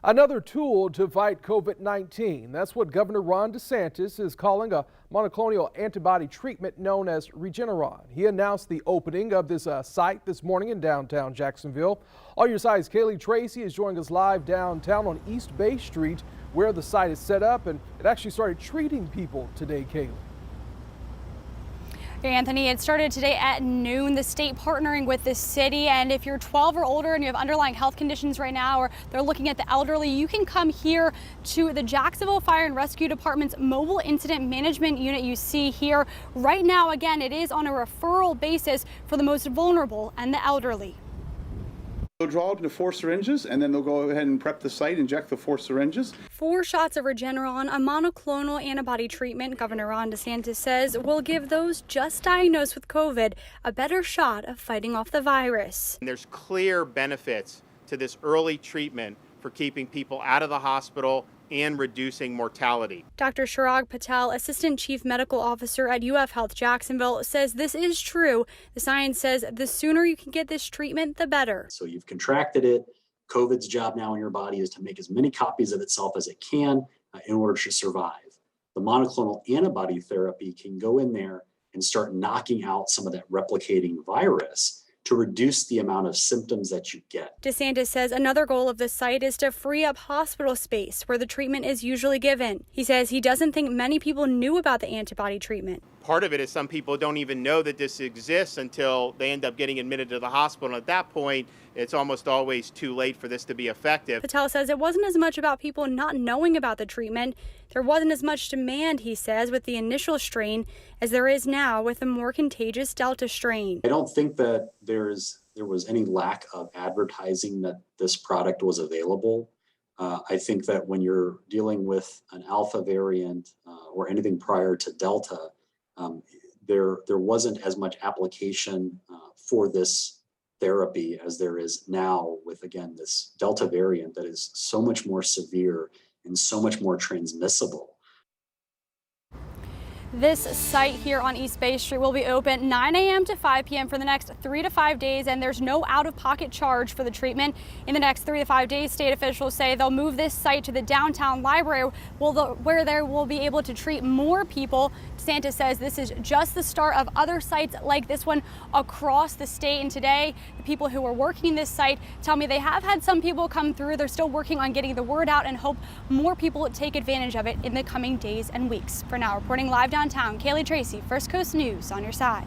Another tool to fight COVID-19. That's what Governor Ron DeSantis is calling a monoclonal antibody treatment known as Regeneron. He announced the opening of this site this morning in downtown Jacksonville. All Your Side's Kaylee Tracy is joining us live downtown on East Bay Street, where the site is set up, and it actually started treating people today, Kaylee. Anthony, it started today at noon, the state partnering with the city, and if you're 12 or older and you have underlying health conditions right now, or they're looking at the elderly, you can come here to the Jacksonville Fire and Rescue Department's mobile incident management unit you see here. Right now, again, it is on a referral basis for the most vulnerable and the elderly. They'll draw up into 4 syringes, and then they'll go ahead and prep the site, inject the 4 syringes. 4 shots of Regeneron, a monoclonal antibody treatment, Governor Ron DeSantis says will give those just diagnosed with COVID a better shot of fighting off the virus. And there's clear benefits to this early treatment for keeping people out of the hospital and reducing mortality. Dr. Chirag Patel, Assistant Chief Medical Officer at UF Health Jacksonville, says this is true. The science says the sooner you can get this treatment, the better. So you've contracted it. COVID's job now in your body is to make as many copies of itself as it can in order to survive. The monoclonal antibody therapy can go in there and start knocking out some of that replicating virus to reduce the amount of symptoms that you get. DeSantis says another goal of the site is to free up hospital space where the treatment is usually given. He says he doesn't think many people knew about the antibody treatment. Part of it is some people don't even know that this exists until they end up getting admitted to the hospital. And at that point, it's almost always too late for this to be effective. Patel says it wasn't as much about people not knowing about the treatment. There wasn't as much demand, he says, with the initial strain as there is now with the more contagious Delta strain. I don't think that there was any lack of advertising that this product was available. I think that when you're dealing with an alpha variant or anything prior to Delta, there wasn't as much application for this therapy as there is now with, again, this Delta variant that is so much more severe and so much more transmissible. This site here on East Bay Street will be open 9 a.m. to 5 p.m. for the next 3 to 5 days, and there's no out-of-pocket charge for the treatment. In the next 3 to 5 days, state officials say they'll move this site to the downtown library where they will be able to treat more people. DeSantis says this is just the start of other sites like this one across the state, and today the people who are working this site tell me they have had some people come through. They're still working on getting the word out and hope more people take advantage of it in the coming days and weeks. For now, reporting live downtown, Kaylee Tracy, First Coast News, on your side.